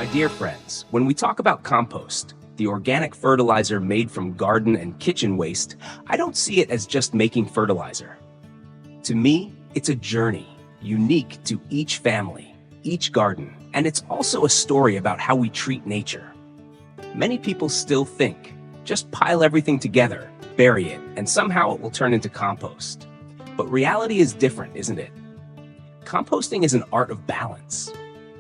My dear friends, when we talk about compost, the organic fertilizer made from garden and kitchen waste, I don't see it as just making fertilizer. To me, it's a journey, unique to each family, each garden, and it's also a story about how we treat nature. Many people still think, just pile everything together, bury it, and somehow it will turn into compost. But reality is different, isn't it? Composting is an art of balance.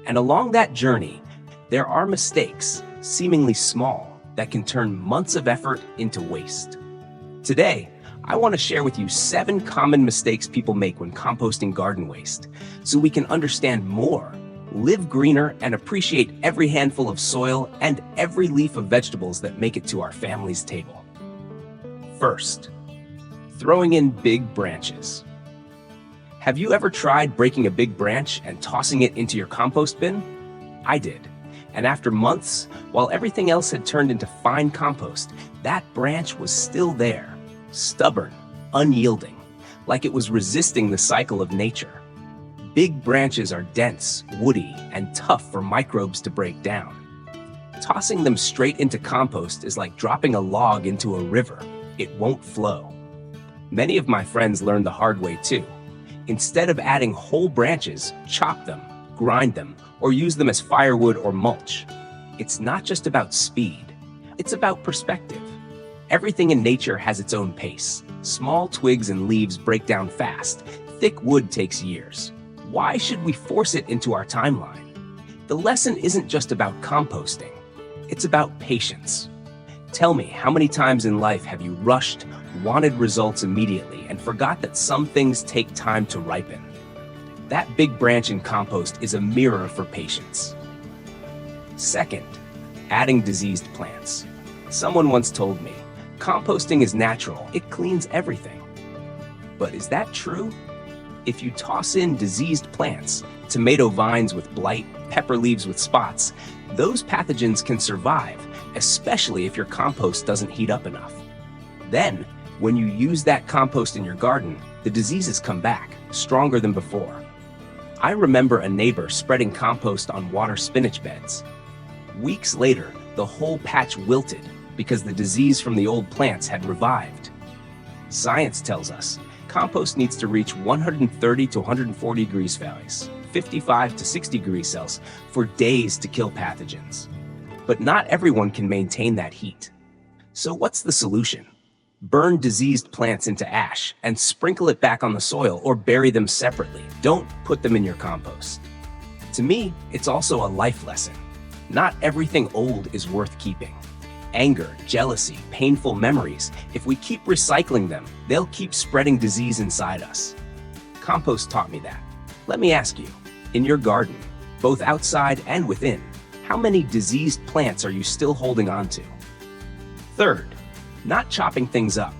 And along that journey, there are mistakes, seemingly small, that can turn months of effort into waste. Today, I want to share with you 7 common mistakes people make when composting garden waste, so we can understand more, live greener, and appreciate every handful of soil and every leaf of vegetables that make it to our family's table. First, throwing in big branches. Have you ever tried breaking a big branch and tossing it into your compost bin? I did. And after months, while everything else had turned into fine compost, that branch was still there, stubborn, unyielding, like it was resisting the cycle of nature. Big branches are dense, woody, and tough for microbes to break down. Tossing them straight into compost is like dropping a log into a river. It won't flow. Many of my friends learned the hard way too. Instead of adding whole branches, chop them, grind them, or use them as firewood or mulch. It's not just about speed, it's about perspective. Everything in nature has its own pace. Small twigs and leaves break down fast. Thick wood takes years. Why should we force it into our timeline? The lesson isn't just about composting, it's about patience. Tell me, how many times in life have you rushed, wanted results immediately, and forgot that some things take time to ripen? That big branch in compost is a mirror for patience. Second, adding diseased plants. Someone once told me, composting is natural, it cleans everything. But is that true? If you toss in diseased plants, tomato vines with blight, pepper leaves with spots, those pathogens can survive, especially if your compost doesn't heat up enough. Then, when you use that compost in your garden, the diseases come back, stronger than before. I remember a neighbor spreading compost on water spinach beds. Weeks later, the whole patch wilted because the disease from the old plants had revived. Science tells us compost needs to reach 130 to 140 degrees Celsius, 55 to 60 degrees Celsius, for days to kill pathogens. But not everyone can maintain that heat. So what's the solution? Burn diseased plants into ash and sprinkle it back on the soil or bury them separately. Don't put them in your compost. To me, it's also a life lesson. Not everything old is worth keeping. Anger, jealousy, painful memories, if we keep recycling them, they'll keep spreading disease inside us. Compost taught me that. Let me ask you, in your garden, both outside and within, how many diseased plants are you still holding on to? Third, not chopping things up.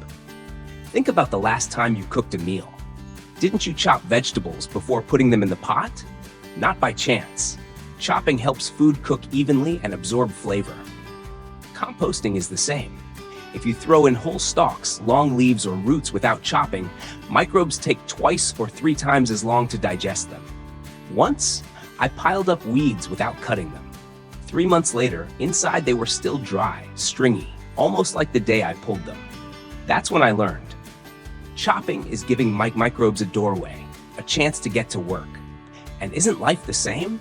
Think about the last time you cooked a meal. Didn't you chop vegetables before putting them in the pot? Not by chance. Chopping helps food cook evenly and absorb flavor. Composting is the same. If you throw in whole stalks, long leaves, or roots without chopping, microbes take twice or 3 times as long to digest them. Once, I piled up weeds without cutting them. 3 months later, inside they were still dry, stringy, almost like the day I pulled them. That's when I learned. Chopping is giving microbes a doorway, a chance to get to work. And isn't life the same?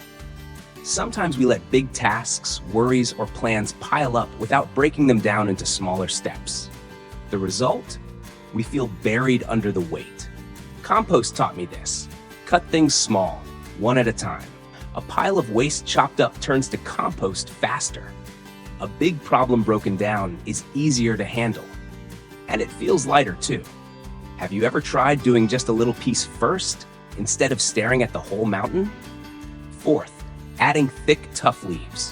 Sometimes we let big tasks, worries, or plans pile up without breaking them down into smaller steps. The result? We feel buried under the weight. Compost taught me this. Cut things small, one at a time. A pile of waste chopped up turns to compost faster. A big problem broken down is easier to handle. And it feels lighter too. Have you ever tried doing just a little piece first, instead of staring at the whole mountain? Fourth, adding thick, tough leaves.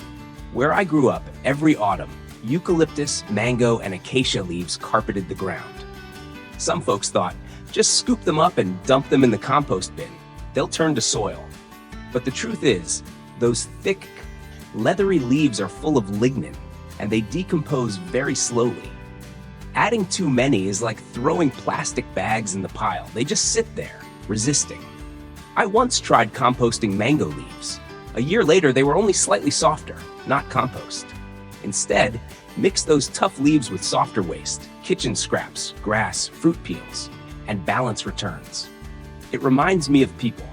Where I grew up, every autumn, eucalyptus, mango, and acacia leaves carpeted the ground. Some folks thought, just scoop them up and dump them in the compost bin. They'll turn to soil. But the truth is, those thick, leathery leaves are full of lignin, and they decompose very slowly. Adding too many is like throwing plastic bags in the pile. They just sit there, resisting. I once tried composting mango leaves. A year later, they were only slightly softer, not compost. Instead, mix those tough leaves with softer waste, kitchen scraps, grass, fruit peels, and balance returns. It reminds me of people.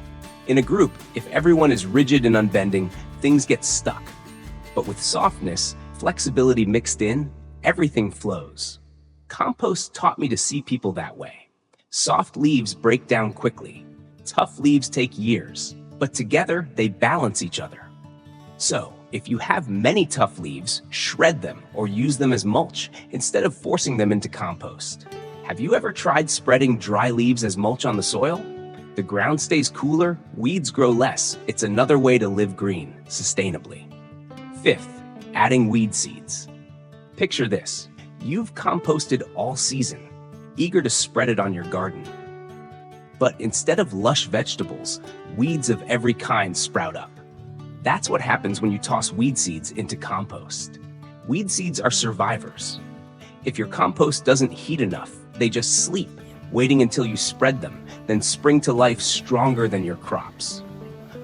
In a group, if everyone is rigid and unbending, things get stuck. But with softness, flexibility mixed in, everything flows. Compost taught me to see people that way. Soft leaves break down quickly. Tough leaves take years, but together they balance each other. So, if you have many tough leaves, shred them or use them as mulch instead of forcing them into compost. Have you ever tried spreading dry leaves as mulch on the soil? The ground stays cooler, weeds grow less. It's another way to live green, sustainably. Fifth, adding weed seeds. Picture this. You've composted all season, eager to spread it on your garden. But instead of lush vegetables, weeds of every kind sprout up. That's what happens when you toss weed seeds into compost. Weed seeds are survivors. If your compost doesn't heat enough, they just sleep, waiting until you spread them, then spring to life stronger than your crops.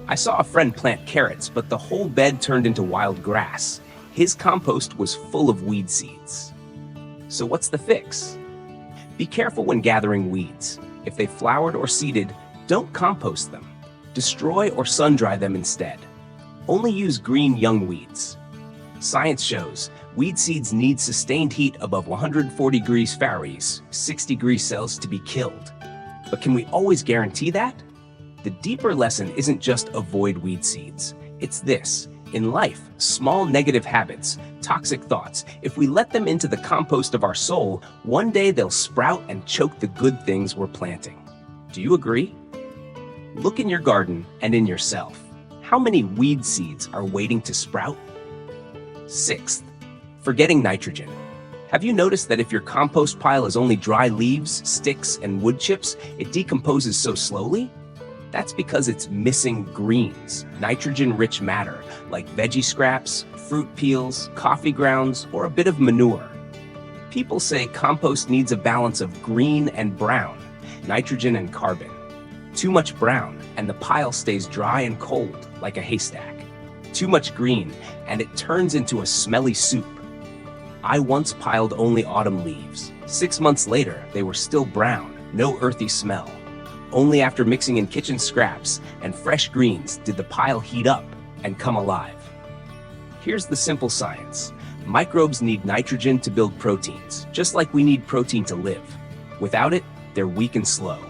I saw a friend plant carrots, but the whole bed turned into wild grass. His compost was full of weed seeds. So what's the fix? Be careful when gathering weeds. If they flowered or seeded, don't compost them. Destroy or sun-dry them instead. Only use green young weeds. Science shows weed seeds need sustained heat above 140 degrees Fahrenheit, 60 degrees Celsius to be killed. But can we always guarantee that? The deeper lesson isn't just avoid weed seeds. It's this. In life, small negative habits, toxic thoughts, if we let them into the compost of our soul, one day they'll sprout and choke the good things we're planting. Do you agree? Look in your garden and in yourself. How many weed seeds are waiting to sprout? Sixth, forgetting nitrogen. Have you noticed that if your compost pile is only dry leaves, sticks, and wood chips, it decomposes so slowly? That's because it's missing greens, nitrogen-rich matter, like veggie scraps, fruit peels, coffee grounds, or a bit of manure. People say compost needs a balance of green and brown, nitrogen and carbon. Too much brown, and the pile stays dry and cold, like a haystack. Too much green, and it turns into a smelly soup. I once piled only autumn leaves. 6 months later, they were still brown, no earthy smell. Only after mixing in kitchen scraps and fresh greens did the pile heat up and come alive. Here's the simple science. Microbes need nitrogen to build proteins, just like we need protein to live. Without it, they're weak and slow.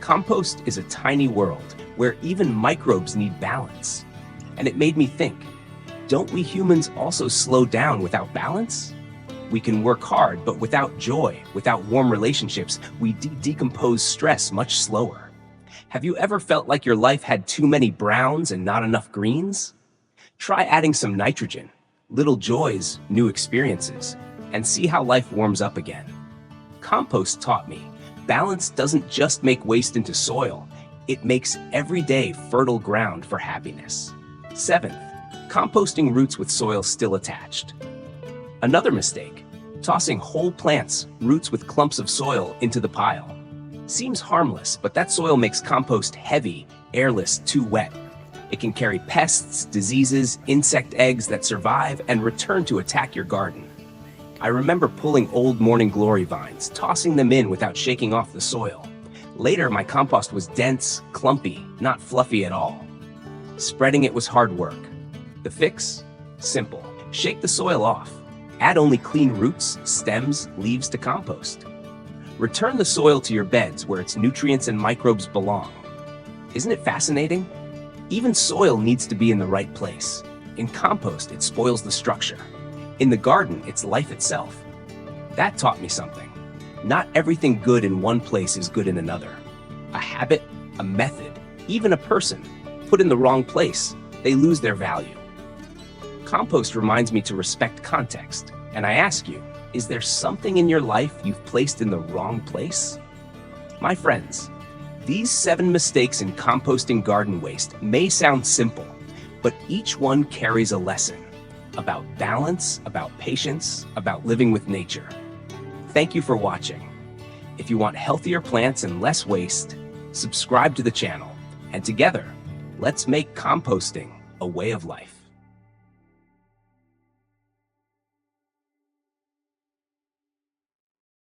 Compost is a tiny world where even microbes need balance. And it made me think, don't we humans also slow down without balance? We can work hard, but without joy, without warm relationships, we decompose stress much slower. Have you ever felt like your life had too many browns and not enough greens? Try adding some nitrogen, little joys, new experiences, and see how life warms up again. Compost taught me, balance doesn't just make waste into soil, it makes every day fertile ground for happiness. Seventh, composting roots with soil still attached. Another mistake, tossing whole plants, roots with clumps of soil into the pile. Seems harmless, but that soil makes compost heavy, airless, too wet. It can carry pests, diseases, insect eggs that survive and return to attack your garden. I remember pulling old morning glory vines, tossing them in without shaking off the soil. Later, my compost was dense, clumpy, not fluffy at all. Spreading it was hard work. The fix? Simple. Shake the soil off. Add only clean roots, stems, leaves to compost. Return the soil to your beds where its nutrients and microbes belong. Isn't it fascinating? Even soil needs to be in the right place. In compost, it spoils the structure. In the garden, it's life itself. That taught me something. Not everything good in one place is good in another. A habit, a method, even a person, put in the wrong place, they lose their value. Compost reminds me to respect context, and I ask you, is there something in your life you've placed in the wrong place? My friends, these 7 mistakes in composting garden waste may sound simple, but each one carries a lesson about balance, about patience, about living with nature. Thank you for watching. If you want healthier plants and less waste, subscribe to the channel, and together, let's make composting a way of life.